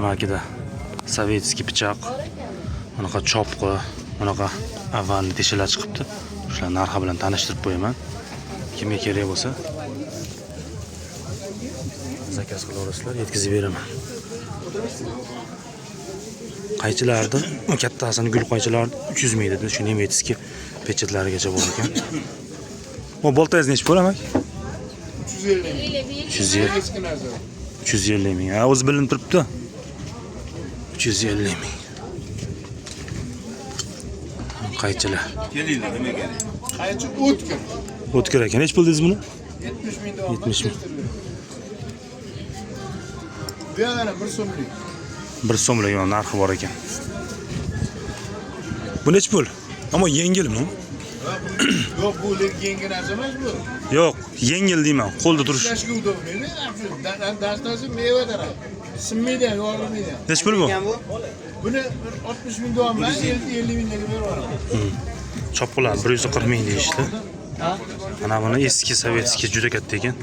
Amakida sovetskiy pichoq, bunaqa chopqi, bunaqa avvalgi teshalar chiqibdi. Shular narxi bilan tanishtirib qo'yaman. Kimga kerak bo'lsa zakaz qilaverasizlar, yetkazib beraman. Qaychilardi, kattasini gul qaychilardi 300 ming dedi. Shuni ham aytdingizki, pechetlarigacha bor ekan. Bu boltangiz nech pul amak? 350 ming. Ha, o'zi bilinib turibdi. 350 ming. Qaychilar. Kelinglar, nima kerak? Qaychi o'tkir. O'tkir ekan. Nech pul dedingiz buni? 70 ming. 70 ming. Bu yana 1 so'mlik. 1 so'mlik narxi bor ekan. Bu nech pul? Ammo yengilmi? Yo'q, bu yengil narsa emas bu. Yo'q, yengil deyman. Qo'lda turish. Ishlashga udobniymi? Dastasi meva taraf. Sinmaydi, yo'g'ilmaydi. Nech pul bu? Buni 60 ming bilan 50 mingga beraman. Chopqilar 140 ming deyishdi. Mana buni eski sovetskiy juda katta ekan.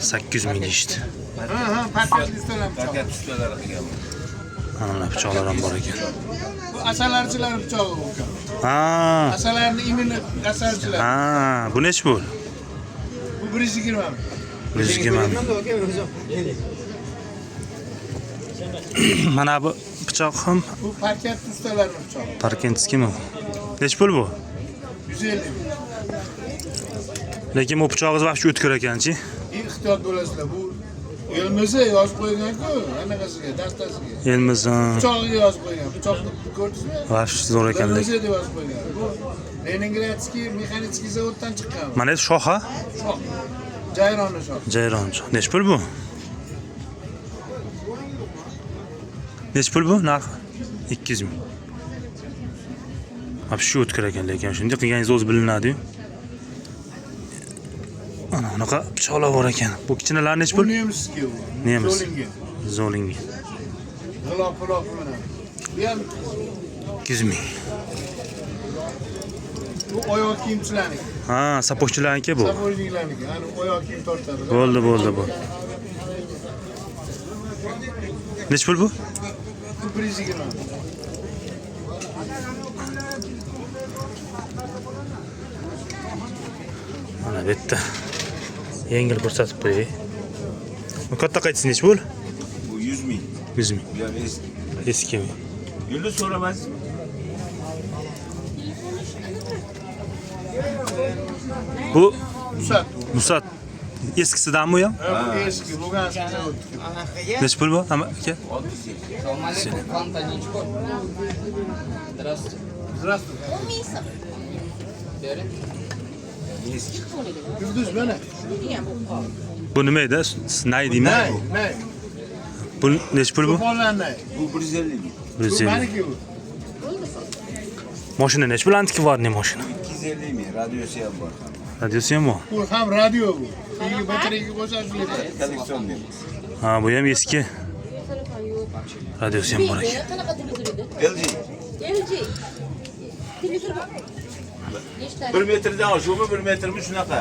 800 ming deyishdi. Ha, paket ustalar. Paket ustalari qilgan. Mana pichoqlar ham bor ekan. Bu asallarchilar pichog'i bu. Ha. Asallarni imini asalchilar. Ha, bu nech pul? Bu 120 ming. 120 ming. Mana bu pichoq ham Bu paket ustalar pichog'i. Parkentskiymi? Nech pul bu? 150 ming. Lekin bu pichog'ingiz vaqti o'tkir ekan-chi. Ehtiyot bo'lasizlar. Bu elmisi yozib qo'ygan-ku, anaqasiga, dastasiga. Elmiz. Pichog'iga yozib qo'ygan. Pichoqni ko'rdingizmi? Vaqt zo'r ekan lekin. Elmisi deb yozib qo'ygan. Bu Leningradskiy mexanический zavoddan chiqqan. Mana bu shoxa? Shoh. Jayronni shoh. Jayron. Nech pul bu? Nech pul bu? Narxi 200 ming. Hop shu o'tkir ekan lekin shunday qilganingiz o'zi bilinadi-yu. Ana bunaqa pichoqlar bor ekan. Bu kichkinalar nech pul? Nemskiy bu. Nemis. Zolinga. Zolinga. G'ilop mana. Bu ham 200 ming. bu oyoq kiyimchilarniki. Ha, sapokchilarniki bu. Sapojniklarniki. Hani oyoq kiyim tortadi. Bo'ldi. Nech pul bu? Bu 120 ming. Mana bu yerda yengil ko'rsatib qo'yay. Bu katta qaytisi nech pul? Bu 100 ming. 100 ming. Bu ham eski. Eskimi? Yulduz so'ramasizmi? Bu Musat. Musat. Eskisidanmi bu ham? Bu eski. Luganskda o'tdi. Nech pul bu? Aka? Здравствуйте. Eski. Yulduz mana. Bu nima edi? Nay deymi? Nay. Bu nech pul bu? Qo'pollarni. Bu 150 ming. Bu 150. meniki bu. Mashina nech pul antikvarniy mashina? 250 ming. Radiosi ham bor. Radiosi ham bor. Bu ham radio bu. Bunga batareyaga qo'shib ketadi. Kolleksion deymiz. Ha, bu ham eski. Radiosi ham bor ekan. LG. 1 metrdan oshuvmi, 1 metrmi shunaqa?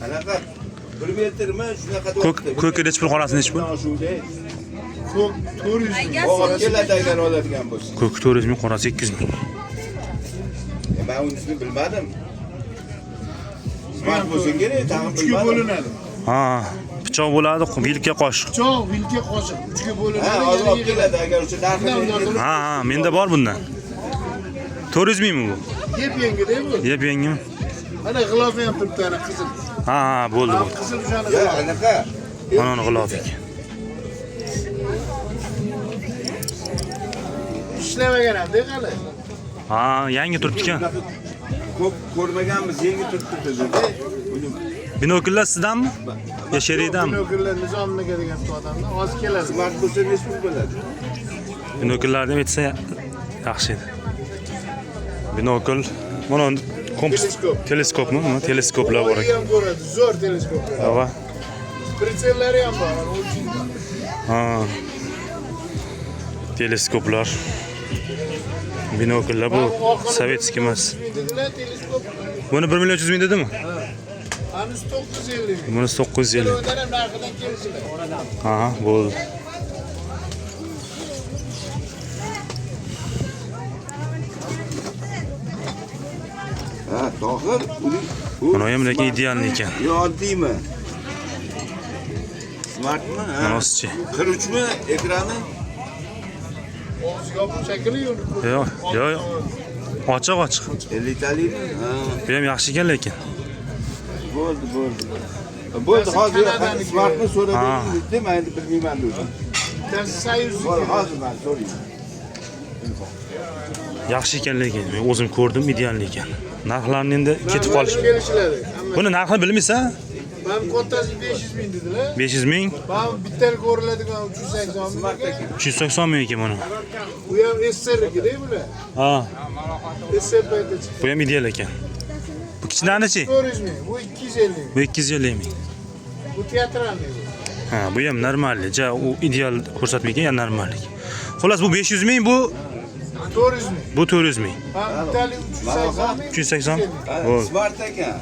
Anaqa 1 metrmi shunaqa Ko'k nech pul, qorasi nech pul? Ko'k 400 ming. Olib keladi agar oladigan bo'lsa. Ko'k 400 ming, qorasi 200 ming. Men unisini bilmadim. Smart bo'lsa kerak, tag'in 3 ga bilmadim. bo'linadi. Ha, pichoq bo'ladi, vilka qoshiq. Pichoq, vilka qoshiq 3 ga bo'linadi. Ha, hozir olib keladi agar o'sha narxini. Ha, menda bor bundan. 400 mingmi bu? Yep-yengida bu. Yeb yengimi? Ana g'ilofi ham turibdi, ana qizil. Ha, bo'ldi. Qizil o'shani. Ya, anaqa. Mana g'ilof ekan. Ishlamagan ham-da hali. Ha, yangi turibdi-kan. Ko'p ko'rmaganmiz, yangi turibdi dedi. Binokullar sizdanmi? Yo, sherikdanmi? Binokullar Nizomniga degan odamdan hozir keladi. Smart bo'lsa nech pul bo'ladi? Binokullarni ham aytsa yaxshi edi. Binokul, mana teleskopmi? Mana teleskoplar bor ekan. ham ko'radi, zo'r teleskoplar. Va. Pritsellari ham bor, o'lchaydi. Ha. Teleskoplar. Binokullar bu sovetskiy emas. Dedilar teleskop. Buni 1 million 100 ming dedimi? Anus 950 ming. Bunisi 950. Kilodan ham narxidan kelishlar. Ha, bo'ldi. Ha, Tohir, Mana ham lekin ideal ekan. Yo, oddiymi? Smartmi? Ha. Manosichi. 43 mi ekrani? Og'zi yopiq shakli yo'q. Yo'q. Ochiq. 50 talikmi? Ha. Bu ham yaxshi ekan lekin. Bo'ldi. Bo'ldi, hozir smartni Ha. so'radim, dedim, endi bilmayman dedim. Bittasi Soyuz. Bo'ldi, hozir men so'rayman. Yaxshi ekan lekin. Men o'zim ko'rdim, ideal ekan. Narxlarni endi ketib qolish. Kelishiladi. Buni narxini bilmaysan? Ben kottasi 500 ming dedilar. 500 ming, Ben bittani ko'riladigan 380 ming. 380 ming ekan buni. Bu ham SR-da bular. Ha, SR paytda chiqdi. bu ham ideal ekan. Bu kichiklarnichi? 400 ming. Bu 250 ming. Bu 250 ming. Bu teatralniy. Ha, bu ham normallik. Ja, u ideal ko'rsatmaykan, ya normallik. Xullas bu 500 ming, bu 400 ming. bu 400 ming. Ben bittani 380 ming. 380. Ha, Bo'ldi. Smart ekan.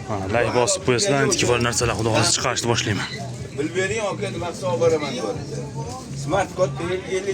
Ha, like bosib qo'yasizlar, endi bor narsalar xudo xohlasa chiqarishni boshlayman. Bilib bering, aka, nima hisob beraman. Smart kod 50